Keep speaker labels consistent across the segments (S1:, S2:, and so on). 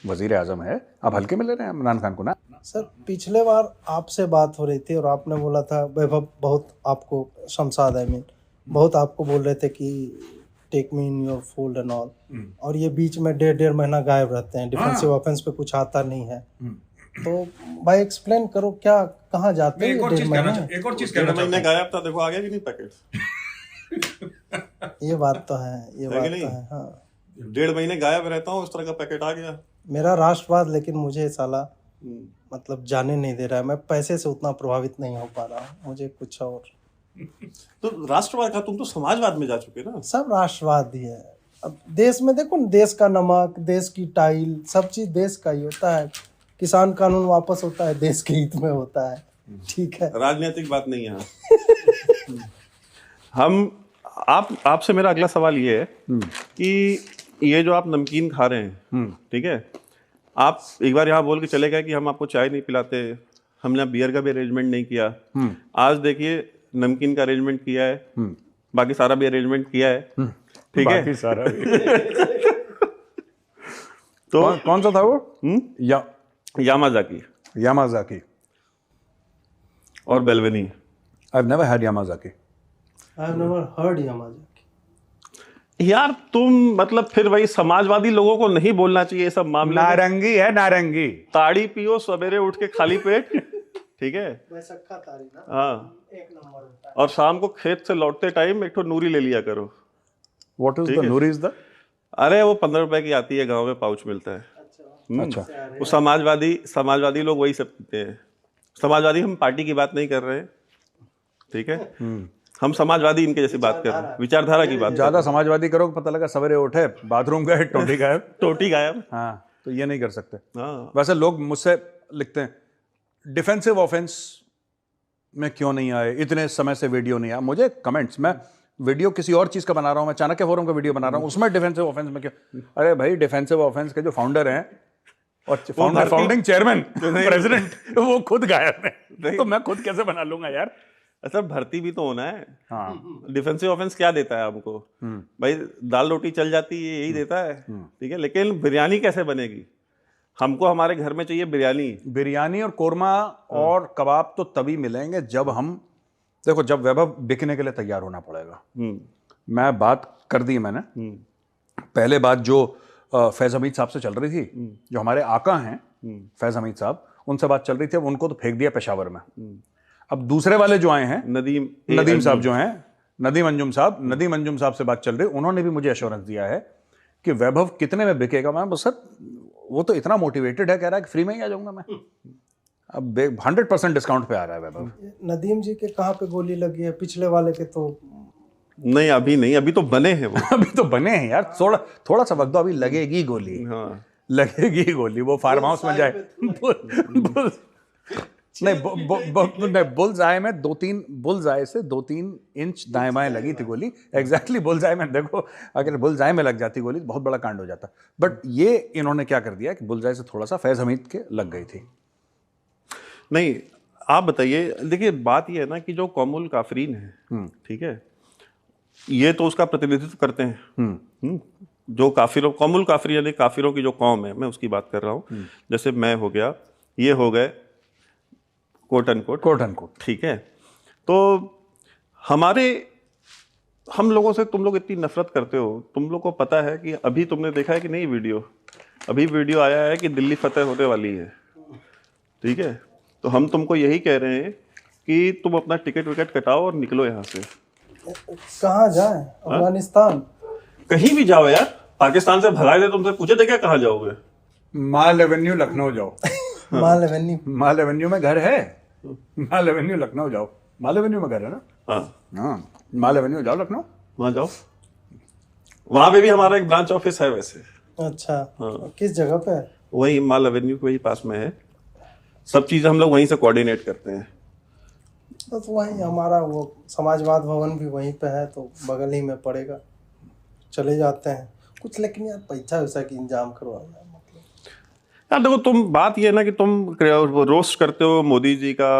S1: वजीर आजम है, आप हल्के में ले रहे हैं इमरान खान को ना।
S2: सर पिछले बार आपसे बात हो रही थी और आपने बोला था वैभव बहुत आपको शमशाद बहुत आपको बोल रहे थे कि take me in your fold and all, और ये बीच में 1.5 महीना गायब रहते हैं, डिफेंसिव ऑफेंस पे कुछ आता नहीं है। तो भाई एक्सप्लेन करो क्या कहाँ जाते हैं?
S3: एक और चीज कहना चाहता हूं।
S4: गायब था, देखो आ गया कि नहीं पैकेट।
S2: ये बात तो है, ये
S4: है
S2: बात
S4: कि
S2: तो
S4: नहीं?
S2: है। हाँ
S4: 1.5 महीने गायब रहता हूँ, उस तरह का पैकेट आ गया।
S2: मेरा राष्ट्रवाद लेकिन मुझे साला मतलब जाने नहीं दे रहा है। मैं पैसे से उतना प्रभावित नहीं हो पा रहा हूँ, मुझे कुछ और।
S4: तो राष्ट्रवाद का तुम तो समाजवाद में जा चुके ना।
S2: सब राष्ट्रवाद ही है। अब देश में देखो ना, देश का नमक, देश की टाइल, सब चीज देश का ही होता है। किसान कानून वापस होता है, देश के हित में होता है। ठीक है,
S4: राजनीतिक बात नहीं है। हम आपसे मेरा अगला सवाल ये है कि ये जो आप नमकीन खा रहे हैं, ठीक है, आप एक बार यहाँ बोल के चले गए कि हम आपको चाय नहीं पिलाते, हमने बियर का भी अरेंजमेंट नहीं किया। आज देखिए नमकीन का अरेंजमेंट किया है, बाकी सारा भी अरेंजमेंट किया है, ठीक है।
S1: बाकी सारा
S4: तो
S1: कौन सा था वो?
S4: यामाजाकी और बेलवेनी।
S1: I've never had Yamazaki.
S2: I have never heard Yamazaki।
S4: यार तुम मतलब फिर वही समाजवादी लोगों को नहीं बोलना चाहिए ये सब मामले में।
S1: नारंगी है, नारंगी।
S4: ताड़ी पियो सवेरे उठ के खाली पेट, ठीक है।
S2: बैसक्खा ताड़ी ना,
S4: हाँ,
S2: एक नंबर होता है।
S4: और शाम को खेत से लौटते टाइम एक ठो नूरी ले लिया करो।
S1: What is the nuri is the?
S4: अरे वो 15 रुपए की आती है, गांव में पाउच मिलता है।
S1: अच्छा।
S4: वो समाजवादी लोग वही सब पीते हैं। समाजवादी, हम पार्टी की बात नहीं कर रहे हैं, ठीक है। हम समाजवादी इनके जैसी बात कर रहे हैं, विचारधारा की बात।
S1: ज्यादा समाजवादी करो, पता लगा सवेरे उठे बाथरूम गए, टोटी गायब।
S4: टोटी गायब।
S1: हाँ, तो ये नहीं कर सकते।
S4: हाँ,
S1: वैसे लोग मुझसे लिखते हैं डिफेंसिव ऑफेंस में क्यों नहीं आए, इतने समय से वीडियो नहीं आया। मुझे कमेंट्स, मैं वीडियो किसी और चीज का बना रहा हूँ, मैं चाणक्य फोरम का वीडियो बना रहा हूँ, उसमें डिफेंसिव ऑफेंस में क्यों? अरे भाई, डिफेंसिव ऑफेंस के जो फाउंडर हैं और फाउंडिंग चेयरमैन प्रेसिडेंट वो खुद गायब है, तो मैं खुद कैसे बना लूंगा यार?
S4: अच्छा, भर्ती भी तो होना है।
S1: हाँ,
S4: डिफेंसिव ऑफेंस क्या देता है हमको? भाई दाल रोटी चल जाती है, यही देता है, ठीक है। लेकिन बिरयानी कैसे बनेगी? हमको हमारे घर में चाहिए
S1: बिरयानी और कोरमा और कबाब तो तभी मिलेंगे जब हम, देखो, जब वैभव बिकने के लिए तैयार होना पड़ेगा। मैं बात कर दी मैंने, पहले बात जो फैज हमीद साहब से चल रही थी, जो हमारे आका हैं फैज हमीद साहब, उनसे बात चल रही थी, अब उनको तो फेंक दिया पेशावर में। अब दूसरे वाले जो आए हैं, नदीम साहब जो हैं, नदीम अंजुम साहब से बात चल रही, उन्होंने भी मुझे एश्योरेंस दिया है कि वैभव कितने में बिकेगा। मैं बस सर, वो तो इतना मोटिवेटेड है, कह रहा है कि फ्री में ही आ जाऊंगा मैं। अब 100% डिस्काउंट पे आ रहा है वैभव।
S2: नदीम जी के कहाँ पे गोली लगी है? पिछले वाले के तो
S4: नहीं, अभी नहीं, अभी तो बने हैं वो।
S1: अभी तो बने हैं यार, थोड़ा सा वक्त दो, अभी लगेगी गोली।
S4: हाँ,
S1: लगेगी गोली, वो फार्म हाउस में जाए। नहीं, बुल्स आए में 2-3 इंच दाएं बाएं लगी थी गोली। एग्जैक्टली बुल्स आए में, देखो अगर बुल्स आए में लग जाती गोली तो बहुत बड़ा कांड हो जाता। बट ये इन्होंने क्या कर दिया कि बुल्स आए से थोड़ा सा फैज हमीद के लग गई थी।
S4: नहीं, आप बताइए। देखिए बात ये है ना कि जो कौमुल काफरीन है, ठीक है, ये तो उसका प्रतिनिधित्व करते हैं। जो काफिरों, कौमुल काफिर यानी काफिरों की जो कौम है, मैं उसकी बात कर रहा हूँ। जैसे मैं हो गया, ये हो गए कोट अनकोट, ठीक है। तो हम लोगों से तुम लोग इतनी नफरत करते हो। तुम लोग को पता है कि अभी तुमने देखा है कि नहीं वीडियो आया है कि दिल्ली फतेह होने वाली है, ठीक है। तो हम तुमको यही कह रहे हैं कि तुम अपना टिकट विकेट कटाओ और निकलो यहाँ से।
S2: कहाँ जाए? अफगानिस्तान?
S4: कहीं भी जाओ यार, पाकिस्तान से भगा दे, तुमसे पूछे थे क्या कहाँ जाओगे?
S1: माल एवेन्यू लखनऊ जाओ।
S2: माल
S1: एवेन्यू में घर है, माल एवेन्यू लखनऊ जाओ। माल एवेन्यू में घर है ना? हाँ, माल एवेन्यू जाओ, लखनऊ
S4: वहाँ जाओ। वहाँ पे भी हमारा एक ब्रांच ऑफिस है वैसे।
S2: अच्छा, किस जगह पे है?
S4: वही माल एवेन्यू के वही पास में है। सब चीज़ हम लोग वहीं से कोऑर्डिनेट करते हैं।
S2: बस वहीं हमारा वो समाजवाद भवन भी वहीं पे है, तो बगल ही में पड़ेगा, चले जाते हैं कुछ। लेकिन यार पैसा वैसा की इंतजाम करवा मतलब।
S4: यार देखो, तुम बात ये है ना कि तुम रोस्ट करते हो मोदी जी का,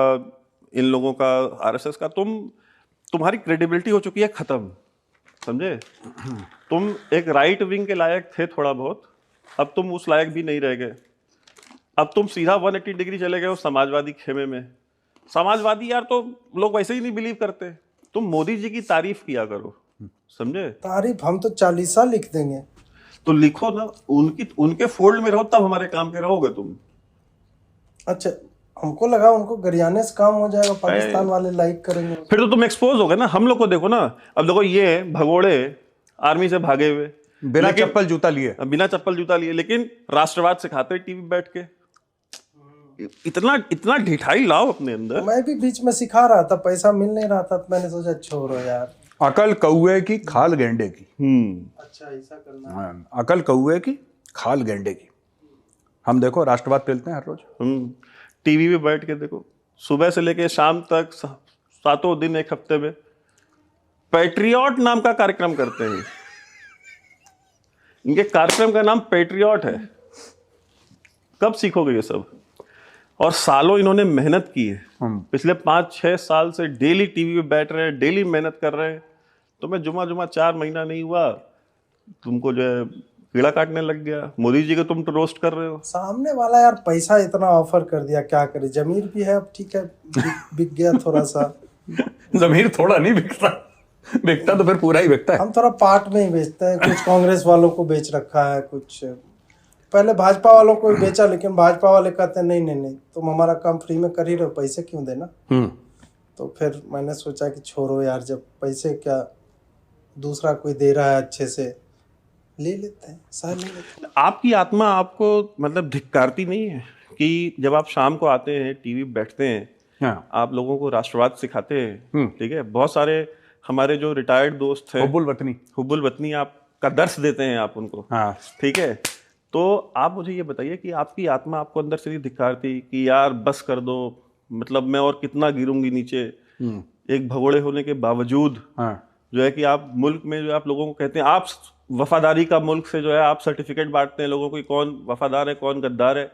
S4: इन लोगों का, आरएसएस का। तुम्हारी क्रेडिबिलिटी हो चुकी है खत्म, समझे? तुम एक राइट विंग के लायक थे थोड़ा बहुत, अब तुम उस लायक भी नहीं रह गए। अब तुम सीधा 180 डिग्री चले गए हो समाजवादी खेमे में। समाजवादी यार तो लोग वैसे ही नहीं बिलीव करते। तुम मोदी जी की तारीफ किया करो, समझे?
S2: तारीफ हम तो 40 लिख देंगे।
S4: तो लिखो ना, उनके फोल्ड में रहो, तब हमारे काम के रहोगे तुम।
S2: अच्छा, हमको लगा उनको गरियाने से काम हो जाएगा, पाकिस्तान वाले लाइक करेंगे।
S4: फिर तो तुम एक्सपोज हो गए ना। हम लोग को देखो ना, अब देखो ये भगोड़े आर्मी से भागे हुए
S1: बिना चप्पल जूता लिए, लेकिन राष्ट्रवाद सिखाते टीवी बैठ के। इतना ढिठाई लाओ अपने अंदर।
S2: मैं भी बीच में सिखा रहा था, पैसा मिल नहीं रहा था, तो मैंने सोचा छोड़ो यार।
S1: अकल कौए की खाल गेंडे की।
S2: अच्छा, ऐसा करना।
S1: हाँ, अकल कौए की खाल गेंडे की। हम देखो राष्ट्रवाद पेलते हैं हर रोज।
S4: टीवी पे बैठ के देखो, सुबह से लेके शाम तक 7 दिन एक हफ्ते में पैट्रियट नाम का कार्यक्रम करते हैं। इनके कार्यक्रम का नाम पैट्रियट है। कब सीखोगे ये सब? और सालों इन्होंने मेहनत की है। पिछले 5-6 साल से डेली टीवी पे बैठ रहे हैं, डेली मेहनत कर रहे हैं। तो मैं जुमा 4 महीना नहीं हुआ, तुमको जो है कीड़ा काटने लग गया। मोदी जी को तुम तो रोस्ट कर रहे हो।
S2: सामने वाला यार पैसा इतना ऑफर कर दिया, क्या करे। जमीर भी है, अब ठीक है, बिक गया थोड़ा सा।
S1: जमीर थोड़ा नहीं बिकता तो फिर पूरा ही बिकता है।
S2: हम थोड़ा पार्ट में ही बेचते हैं। कुछ कांग्रेस वालों को बेच रखा है, कुछ पहले भाजपा वालों को भी बेचा, लेकिन भाजपा वाले कहते हैं नहीं, तुम हमारा काम फ्री में कर ही रहे हो, पैसे क्यों देना। तो फिर मैंने सोचा कि छोड़ो यार, जब पैसे क्या दूसरा कोई दे रहा है अच्छे से, ले लेते हैं, सह ले लेते हैं।
S4: आपकी आत्मा आपको मतलब धिक्कारती नहीं है कि जब आप शाम को आते हैं, टीवी बैठते हैं,
S1: हाँ।
S4: आप लोगों को राष्ट्रवाद सिखाते हैं, ठीक है? बहुत सारे हमारे जो रिटायर्ड दोस्त हैं, हुब्बुल वतनी आपका दर्श देते हैं आप उनको, हाँ, ठीक है? तो आप मुझे ये बताइए कि आपकी आत्मा आपको अंदर से नहीं धिक्कारती कि यार बस कर दो, मतलब मैं और कितना गिरूंगी नीचे। एक भगोड़े होने के बावजूद जो है कि आप मुल्क में जो आप लोगों को कहते हैं, आप वफादारी का मुल्क से जो है आप सर्टिफिकेट बांटते हैं लोगों को, कौन वफादार है कौन गद्दार है।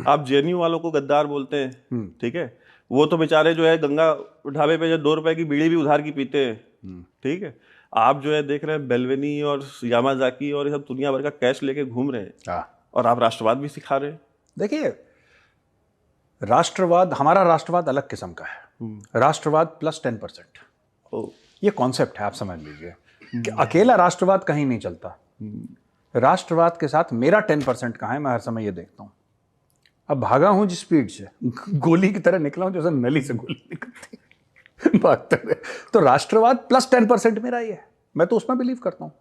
S4: आप जेएनयू वालों को गद्दार बोलते हैं, ठीक है? वो तो बेचारे जो है गंगा ढाबे पे जो 2 रुपए की बीड़ी भी उधार की पीते हैं, ठीक है? आप जो है देख रहे हैं बेलवेनी और यामाजाकी और ये सब दुनिया भर का कैश लेके घूम रहे हैं, और आप राष्ट्रवाद भी सिखा रहे हैं।
S1: देखिए, राष्ट्रवाद, हमारा राष्ट्रवाद अलग किस्म का है। राष्ट्रवाद प्लस 10%, ये कॉन्सेप्ट है, आप समझ लीजिए कि अकेला राष्ट्रवाद कहीं नहीं चलता। राष्ट्रवाद के साथ मेरा 10% कहाँ है, मैं हर समय ये देखता हूँ। अब भागा हूं जिस स्पीड से, गोली की तरह निकला हूं, जैसे नली से गोली निकलती है, भागते हुए। तो राष्ट्रवाद प्लस 10% मेरा ही है, मैं तो उसमें बिलीव करता हूं।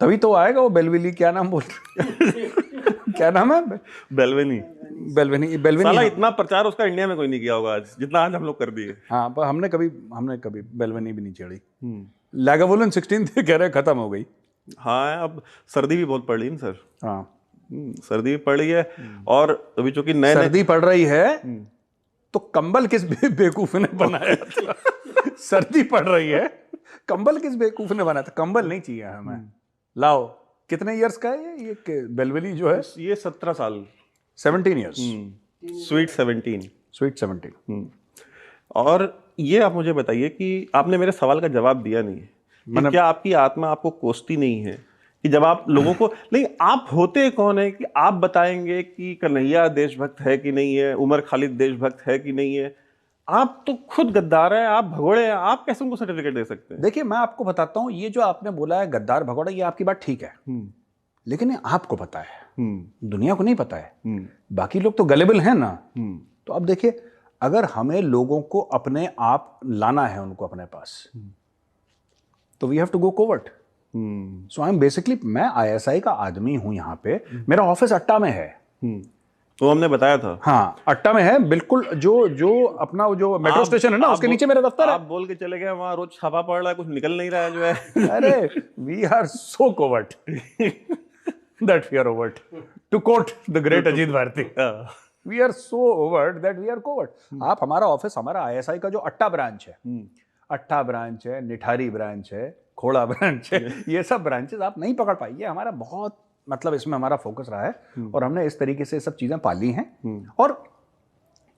S1: तभी तो आएगा वो बेलवेली, क्या नाम बोलते क्या नाम है? बेलवेनी।
S4: साला इतना प्रचार उसका इंडिया में कोई नहीं किया होगा आज जितना आज हम लोग कर दिए।
S1: हाँ, पर हमने कभी बेलवेनी भी नहीं छेड़ी। लैगावुलन 16 थे, कह रहे खत्म हो गई।
S4: हाँ, अब सर्दी भी बहुत पड़ रही है सर।
S1: हाँ,
S4: सर्दी भी पड़ रही है, और अभी चूंकि नए
S1: सर्दी पड़ रही है तो कंबल किस बेवकूफ ने बनाया था? सर्दी पड़ रही है, कंबल किस बेवकूफ ने बनाया था? कंबल नहीं चाहिए हमें, लाओ। कितने इयर्स का है ये बेलवेली जो है?
S4: ये 17 साल,
S1: 17 ईयर्स,
S4: स्वीट 17। और ये आप मुझे बताइए कि आपने मेरे सवाल का जवाब दिया नहीं है। क्या आपकी आत्मा आपको कोसती नहीं है कि जब आप लोगों को, नहीं, आप होते कौन है कि आप बताएंगे कि कन्हैया देशभक्त है कि नहीं है, उमर खालिद देशभक्त है कि नहीं है? आप तो खुद गद्दार है, आप भगोड़े हैं, आप कैसे उनको सर्टिफिकेट दे सकते हैं?
S1: देखिए, मैं आपको बताता हूं, ये जो आपने बोला है गद्दार भगोड़ा, ये आपकी बात ठीक है, लेकिन ये आपको पता है, दुनिया को नहीं पता है। बाकी लोग तो गलेबल हैं ना। तो अब देखिए, अगर हमें लोगों को अपने आप लाना है, उनको अपने पास, तो we have to go covert. So I am basically, मैं ISI का आदमी हूं यहाँ पे, मेरा ऑफिस अट्टा में है।
S4: तो हमने बताया था।
S1: हाँ, अट्टा में है बिल्कुल, जो अपना जो मेट्रो स्टेशन है ना, उसके नीचे मेरा दफ्तर है।
S4: आप बोल के चले गए वहां रोज छापा पड़ रहा है, कुछ निकल नहीं रहा है जो है।
S1: अरे, we are so covert that we are overt, to quote the great Ajeet Bharti, we are so overt that we are covert. आप हमारा ऑफिस, हमारा ISI का जो अट्टा ब्रांच है, अट्टा ब्रांच है, निठारी ब्रांच है, खोड़ा ब्रांच है, ये सब ब्रांचेस आप नहीं पकड़ पाइए। हमारा बहुत, मतलब इसमें हमारा फोकस रहा है, और हमने इस तरीके से सब चीजें पाली हैं। और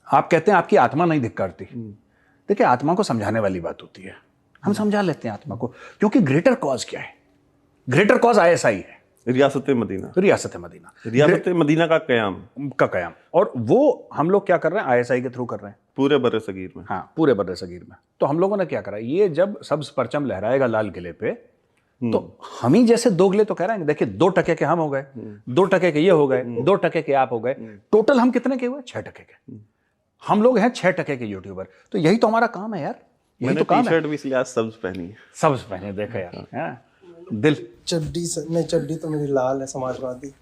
S1: आप कहते हैं आपकी आत्मा नहीं धिक्कारती, देखिए, आत्मा को समझाने वाली बात होती है, हम समझा लेते हैं आत्मा को, क्योंकि ग्रेटर कॉज क्या है? ग्रेटर कॉज ISI है।
S4: रियासत मदीना,
S1: रियासत मदीना,
S4: रियासत मदीना का क़याम
S1: और वो हम लोग क्या कर रहे हैं, आईएसआई के थ्रू कर रहे हैं
S4: पूरे बर्रे सगीर में।
S1: हाँ, पूरे बर्रे सगीर में। तो हम लोगों ने क्या करा, ये जब सब्ज परचम लहराएगा लाल किले पे, तो हम ही जैसे दोगले तो कह रहे हैं, देखिए 2% के हम हो गए, 2% के ये हो गए, 2% के आप हो गए, टोटल हम कितने के हुए, 6% के। हम लोग हैं 6% के यूट्यूबर। तो यही तो हमारा काम है यार, यही तो काम है।
S4: टी-शर्ट भी इसलिए आज सब्ज पहनी है,
S1: सब्ज पहने, देखा यार, हाँ, दिल।
S2: चड्डी से नहीं, चड्डी तो मेरी लाल है, समाजवादी।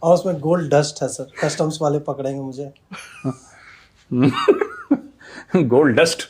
S2: और उसमें गोल्ड डस्ट है सर, कस्टम्स वाले पकड़ेंगे मुझे।
S1: Gold dust